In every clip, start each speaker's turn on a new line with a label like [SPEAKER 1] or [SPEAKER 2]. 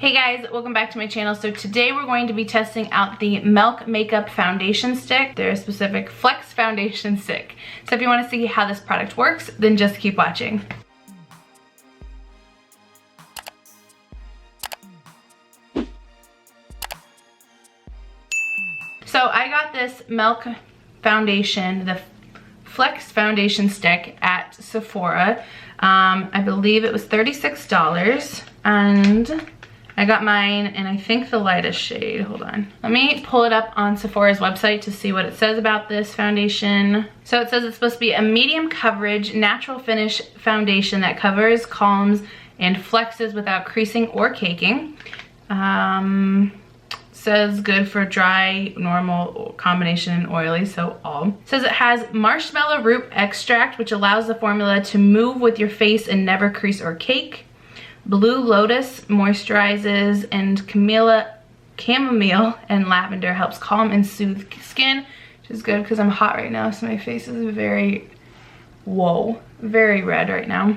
[SPEAKER 1] Hey guys, welcome back to my channel. So today we're going to be testing out the Milk Makeup Foundation Stick, their specific Flex Foundation Stick. So if you want to see how this product works, then just keep watching. So I got this Milk Foundation, the Flex Foundation Stick at Sephora. I believe it was $36, and I got mine in, I think, the lightest shade. Hold on. Let me pull it up on Sephora's website to see what it says about this foundation. So it says it's supposed to be a medium coverage, natural finish foundation that covers, calms, and flexes without creasing or caking. Says good for dry, normal, combination, and oily, so all. Says it has marshmallow root extract, which allows the formula to move with your face and never crease or cake. Blue lotus moisturizes, and chamomile and lavender helps calm and soothe skin, which is good because I'm hot right now, so my face is very, very red right now.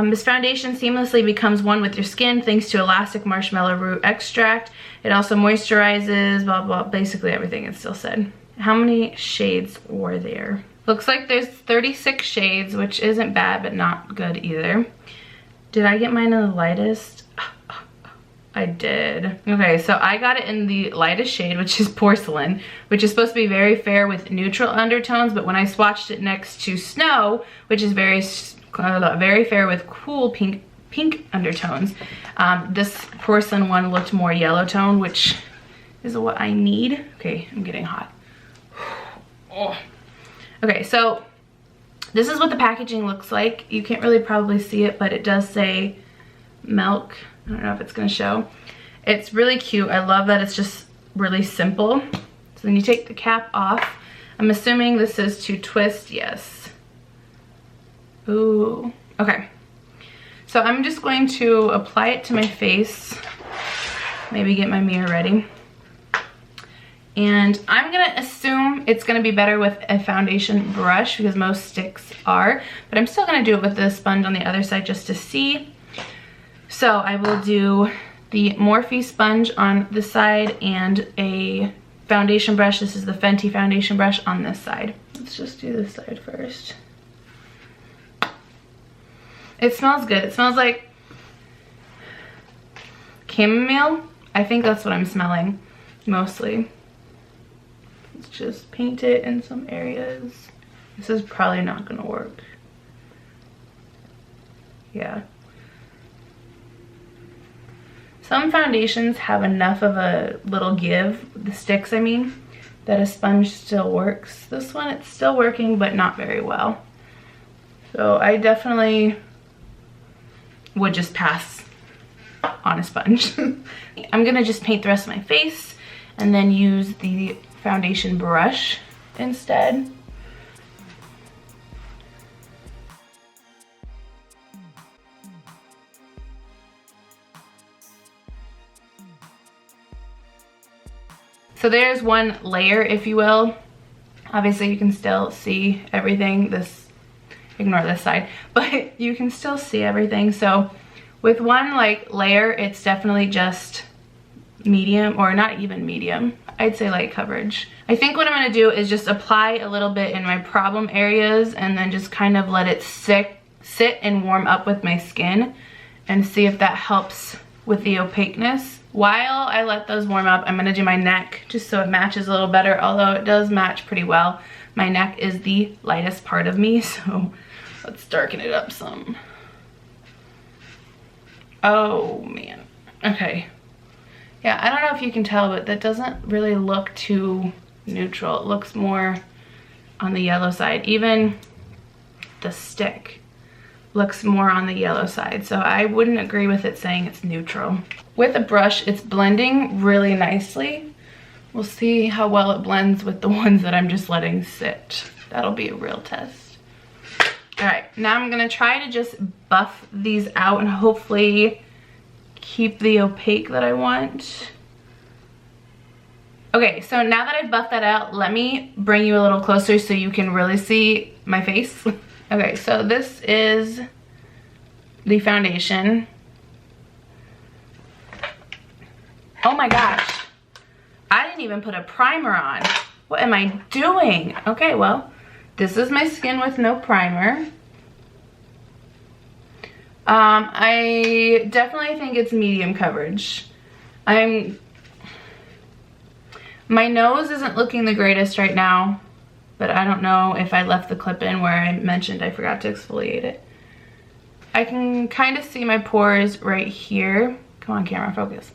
[SPEAKER 1] This foundation seamlessly becomes one with your skin thanks to elastic marshmallow root extract. It also moisturizes, blah, blah, basically everything it still said. How many shades were there? Looks like there's 36 shades, which isn't bad, but not good either. Did I get mine in the lightest? I did. Okay, so I got it in the lightest shade, which is porcelain, which is supposed to be very fair with neutral undertones, but when I swatched it next to Snow, which is very fair with cool pink undertones, this porcelain one looked more yellow tone, which is what I need. Okay, I'm getting hot. Oh. Okay, so this is what the packaging looks like. You can't really probably see it, but it does say milk. I don't know if it's gonna show. It's really cute. I love that it's just really simple. So then you take the cap off. I'm assuming this is to twist, yes. Ooh, okay. So I'm just going to apply it to my face. Maybe get my mirror ready. And I'm gonna assume it's gonna be better with a foundation brush because most sticks are, but I'm still gonna do it with the sponge on the other side just to see. So I will do the Morphe sponge on this side and a foundation brush. This is the Fenty foundation brush on this side. Let's just do this side first. It smells good. It smells like chamomile. I think that's what I'm smelling mostly. Let's just paint it in some areas. This is probably not gonna work. Yeah. Some foundations have enough of a little give, the sticks I mean, that a sponge still works. This one, it's still working, but not very well. So I definitely would just pass on a sponge. I'm gonna just paint the rest of my face and then use the foundation brush instead. So there's one layer, if you will. Obviously you can still see everything. Ignore this side, but you can still see everything. So with one layer, it's definitely just medium, or not even medium. I'd say light coverage. I think what I'm gonna do is just apply a little bit in my problem areas and then just kind of let it sit and warm up with my skin and see if that helps with the opaqueness. While I let those warm up, I'm gonna do my neck just so it matches a little better, although it does match pretty well. My neck is the lightest part of me, so let's darken it up some. Oh man, okay. Yeah, I don't know if you can tell, but that doesn't really look too neutral. It looks more on the yellow side. Even the stick looks more on the yellow side, so I wouldn't agree with it saying it's neutral. With a brush, it's blending really nicely. We'll see how well it blends with the ones that I'm just letting sit. That'll be a real test. All right, now I'm gonna try to just buff these out and hopefully keep the opaque that I want. Okay, so now that I've buffed that out, let me bring you a little closer so you can really see my face. Okay, so this is the foundation. Oh my gosh. I didn't even put a primer on. What am I doing? Okay, well, this is my skin with no primer. I definitely think it's medium coverage. My nose isn't looking the greatest right now, but I don't know if I left the clip in where I mentioned I forgot to exfoliate it. I can kind of see my pores right here. Come on, camera, focus.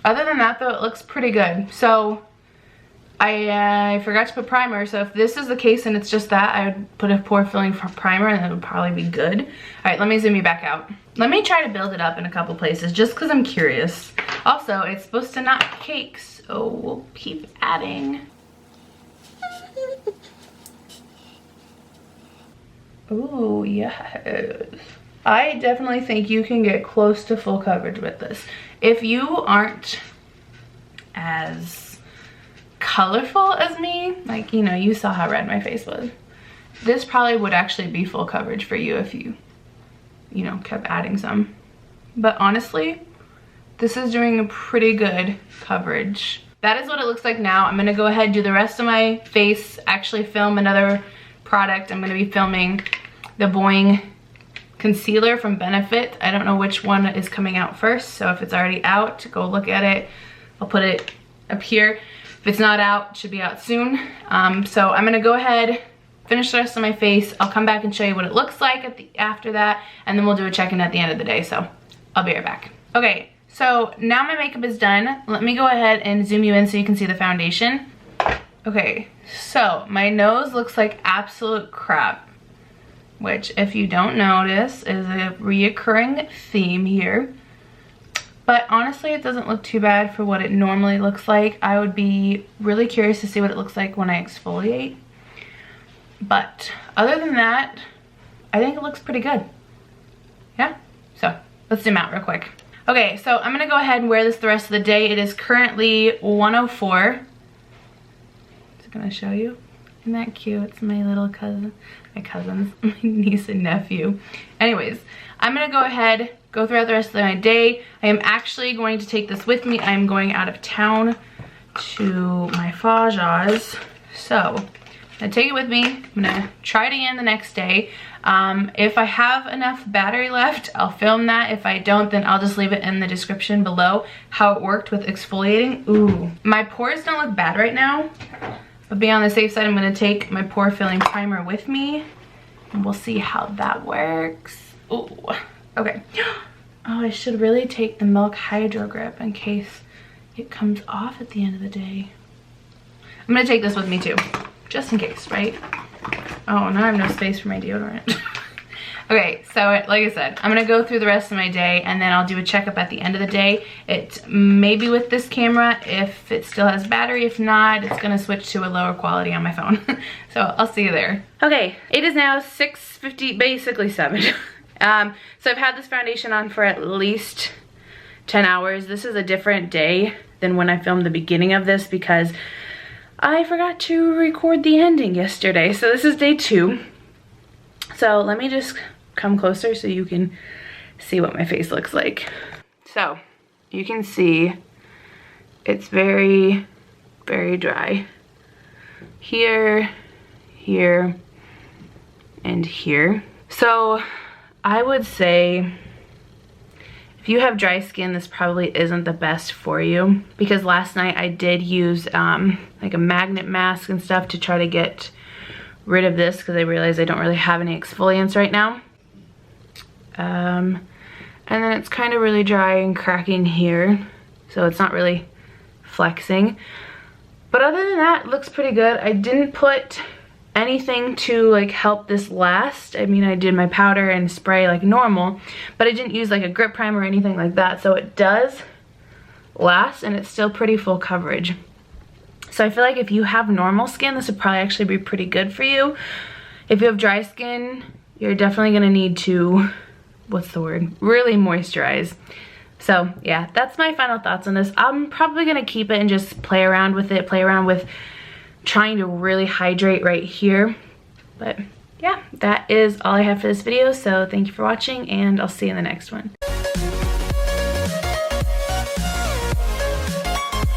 [SPEAKER 1] Other than that though, it looks pretty good. So I forgot to put primer, so if this is the case and it's just that, I would put a pore filling primer and it would probably be good. All right, let me zoom you back out. Let me try to build it up in a couple places just because I'm curious. Also, it's supposed to not cake, so we'll keep adding. Ooh, yes. I definitely think you can get close to full coverage with this. If you aren't as colorful as me, like, you know, you saw how red my face was, this probably would actually be full coverage for you if you know, kept adding some. But honestly, this is doing a pretty good coverage. That is what it looks like now. I'm gonna go ahead and do the rest of my face, actually film another product. I'm gonna be filming the Boing concealer from Benefit. I don't know which one is coming out first, so if it's already out, go look at it. I'll put it up here. If it's not out, it should be out soon. So I'm gonna go ahead, finish the rest of my face. I'll come back and show you what it looks like after that, and then we'll do a check-in at the end of the day, so I'll be right back. Okay, so now my makeup is done. Let me go ahead and zoom you in so you can see the foundation. Okay, so my nose looks like absolute crap, which, if you don't notice, is a reoccurring theme here. But honestly, it doesn't look too bad for what it normally looks like. I would be really curious to see what it looks like when I exfoliate. But other than that, I think it looks pretty good. Yeah? So let's zoom out real quick. Okay, so I'm gonna go ahead and wear this the rest of the day. It is currently 1:04. Just gonna show you. Isn't that cute? It's my little cousin, my niece and nephew. Anyways, I'm gonna go ahead, go throughout the rest of my day. I am actually going to take this with me. I'm going out of town to my Faja's. So I'm gonna take it with me. I'm gonna try it again the next day. If I have enough battery left, I'll film that. If I don't, then I'll just leave it in the description below how it worked with exfoliating. Ooh, my pores don't look bad right now. But be on the safe side, I'm gonna take my pore filling primer with me and we'll see how that works. Ooh, okay. Oh, I should really take the Milk Hydro Grip in case it comes off at the end of the day. I'm gonna take this with me too, just in case, right? Oh, now I have no space for my deodorant. Okay, so like I said, I'm gonna go through the rest of my day and then I'll do a checkup at the end of the day. It may be with this camera if it still has battery. If not, it's gonna switch to a lower quality on my phone. So I'll see you there. Okay, it is now 6:50, basically 7. So I've had this foundation on for at least 10 hours. This is a different day than when I filmed the beginning of this because I forgot to record the ending yesterday. So this is day 2. So let me just come closer so you can see what my face looks like. So you can see it's very, very dry. Here, here, and here. So I would say if you have dry skin, this probably isn't the best for you, because last night I did use like a magnet mask and stuff to try to get rid of this because I realized I don't really have any exfoliants right now. And then it's kind of really dry and cracking here, so it's not really flexing. But other than that, it looks pretty good. I didn't put anything to like help this last. I mean, I did my powder and spray like normal, but I didn't use like a grip primer or anything like that, so it does last and it's still pretty full coverage. So I feel like if you have normal skin, this would probably actually be pretty good for you. If you have dry skin, you're definitely gonna need to, what's the word, really moisturize. So yeah, that's my final thoughts on this. I'm probably gonna keep it and just play around with it, play around with trying to really hydrate right here. But yeah, that is all I have for this video. So thank you for watching and I'll see you in the next one.